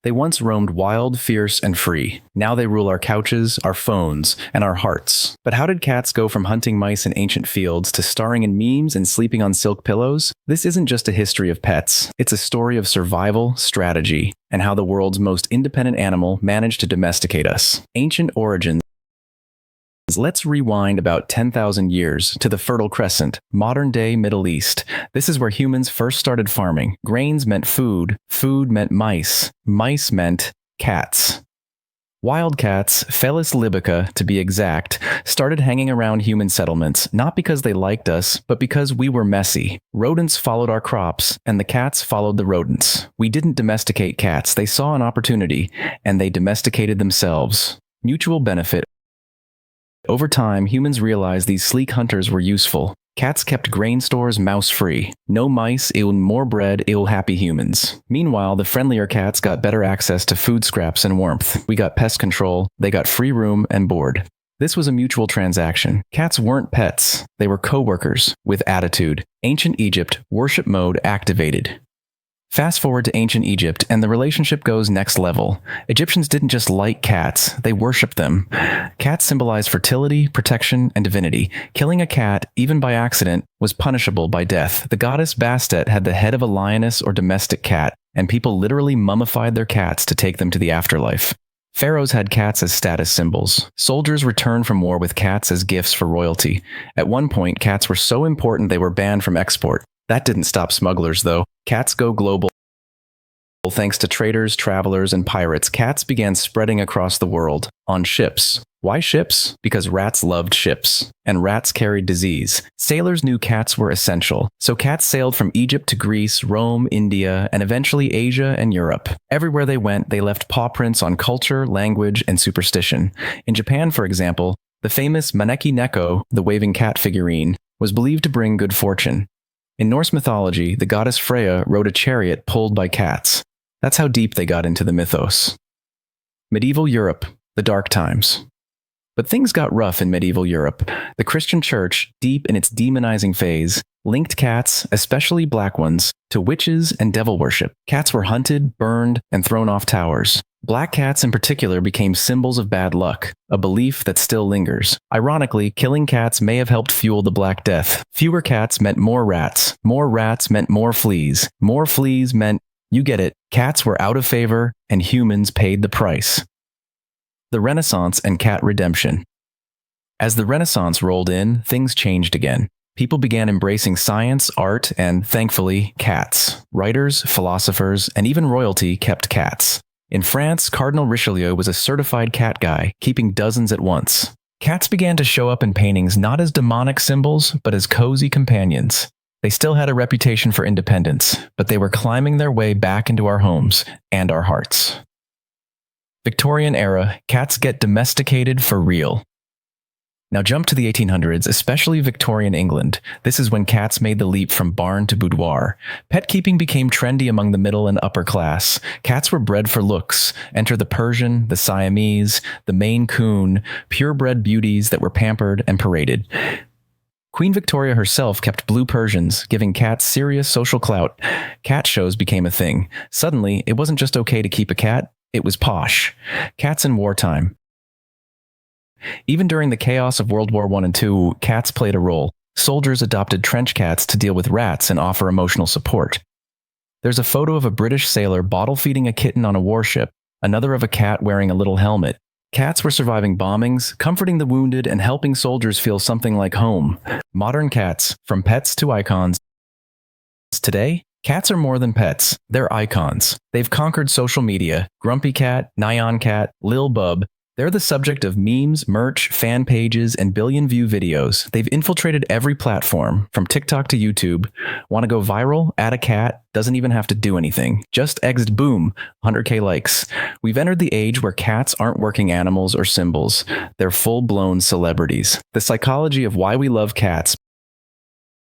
They once roamed wild, fierce, and free. Now they rule our couches, our phones, and our hearts. But how did cats go from hunting mice in ancient fields to starring in memes and sleeping on silk pillows? This isn't just a history of pets. It's a story of survival, strategy, and how the world's most independent animal managed to domesticate us. Ancient origins. Let's rewind about 10,000 years to the Fertile Crescent, modern-day Middle East. This is where humans first started farming. Grains meant food, food meant mice, mice meant cats. Wild cats, Felis libica to be exact, started hanging around human settlements, not because they liked us, but because we were messy. Rodents followed our crops, and the cats followed the rodents. We didn't domesticate cats, they saw an opportunity, and they domesticated themselves. Mutual benefit. Over time, humans realized these sleek hunters were useful. Cats kept grain stores mouse-free. No mice, more bread, happy humans. Meanwhile, the friendlier cats got better access to food scraps and warmth. We got pest control, they got free room and board. This was a mutual transaction. Cats weren't pets. They were co-workers with attitude. Ancient Egypt, worship mode activated. Fast forward to ancient Egypt, and the relationship goes next level. Egyptians didn't just like cats, they worshipped them. Cats symbolize fertility, protection, and divinity. Killing a cat, even by accident, was punishable by death. The goddess Bastet had the head of a lioness or domestic cat, and people literally mummified their cats to take them to the afterlife. Pharaohs had cats as status symbols. Soldiers returned from war with cats as gifts for royalty. At one point, cats were so important they were banned from export. That didn't stop smugglers, though. Cats go global. Thanks to traders, travelers, and pirates, cats began spreading across the world, on ships. Why ships? Because rats loved ships, and rats carried disease. Sailors knew cats were essential, so cats sailed from Egypt to Greece, Rome, India, and eventually Asia and Europe. Everywhere they went, they left paw prints on culture, language, and superstition. In Japan, for example, the famous Maneki Neko, the waving cat figurine, was believed to bring good fortune. In Norse mythology, the goddess Freya rode a chariot pulled by cats. That's how deep they got into the mythos. Medieval Europe, the dark times. But things got rough in medieval Europe. The Christian church, deep in its demonizing phase, linked cats, especially black ones, to witches and devil worship. Cats were hunted, burned, and thrown off towers. Black cats in particular became symbols of bad luck, a belief that still lingers. Ironically, killing cats may have helped fuel the Black Death. Fewer cats meant more rats meant more fleas meant, you get it, cats were out of favor and humans paid the price. The Renaissance and cat redemption. As the Renaissance rolled in, things changed again. People began embracing science, art, and, thankfully, cats. Writers, philosophers, and even royalty kept cats. In France, Cardinal Richelieu was a certified cat guy, keeping dozens at once. Cats began to show up in paintings not as demonic symbols, but as cozy companions. They still had a reputation for independence, but they were climbing their way back into our homes and our hearts. Victorian era, cats get domesticated for real. Now jump to the 1800s, especially Victorian England. This is when cats made the leap from barn to boudoir. Pet keeping became trendy among the middle and upper class. Cats were bred for looks. Enter the Persian, the Siamese, the Maine Coon, purebred beauties that were pampered and paraded. Queen Victoria herself kept blue Persians, giving cats serious social clout. Cat shows became a thing. Suddenly, it wasn't just okay to keep a cat, it was posh. Cats in wartime. Even during the chaos of World War I and II, cats played a role. Soldiers adopted trench cats to deal with rats and offer emotional support. There's a photo of a British sailor bottle-feeding a kitten on a warship, another of a cat wearing a little helmet. Cats were surviving bombings, comforting the wounded, and helping soldiers feel something like home. Modern cats, from pets to icons. Today, cats are more than pets. They're icons. They've conquered social media. Grumpy Cat, Nyan Cat, Lil Bub. They're the subject of memes, merch, fan pages, and billion-view videos. They've infiltrated every platform, from TikTok to YouTube. Want to go viral? Add a cat. Doesn't even have to do anything. Just exit, boom, 100K likes. We've entered the age where cats aren't working animals or symbols. They're full-blown celebrities. The psychology of why we love cats.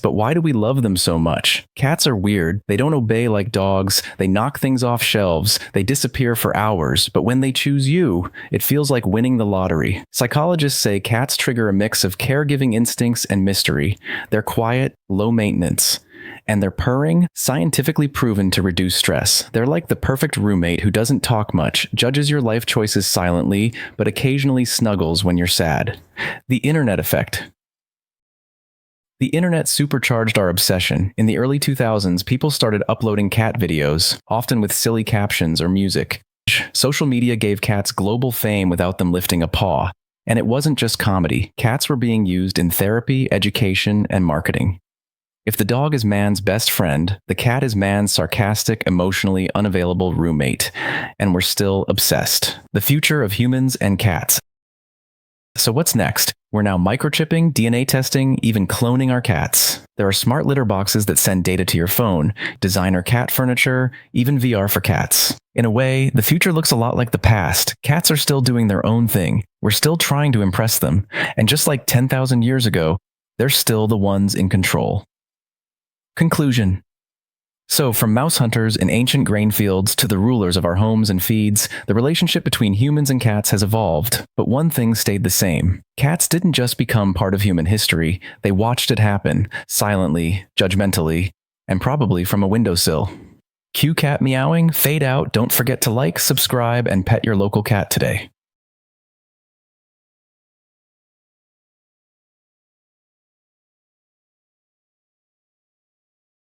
But why do we love them so much? Cats are weird. They don't obey like dogs. They knock things off shelves. They disappear for hours. But when they choose you, it feels like winning the lottery. Psychologists say cats trigger a mix of caregiving instincts and mystery. They're quiet, low maintenance. And their purring, scientifically proven to reduce stress. They're like the perfect roommate who doesn't talk much, judges your life choices silently, but occasionally snuggles when you're sad. The internet effect. The internet supercharged our obsession. In the early 2000s, people started uploading cat videos, often with silly captions or music. Social media gave cats global fame without them lifting a paw. And it wasn't just comedy. Cats were being used in therapy, education, and marketing. If the dog is man's best friend, the cat is man's sarcastic, emotionally unavailable roommate. And we're still obsessed. The future of humans and cats. So what's next? We're now microchipping, DNA testing, even cloning our cats. There are smart litter boxes that send data to your phone, designer cat furniture, even VR for cats. In a way, the future looks a lot like the past. Cats are still doing their own thing. We're still trying to impress them. And just like 10,000 years ago, they're still the ones in control. Conclusion. So, from mouse hunters in ancient grain fields to the rulers of our homes and feeds, the relationship between humans and cats has evolved, but one thing stayed the same. Cats didn't just become part of human history, they watched it happen, silently, judgmentally, and probably from a windowsill. Cue cat meowing, fade out, don't forget to like, subscribe, and pet your local cat today.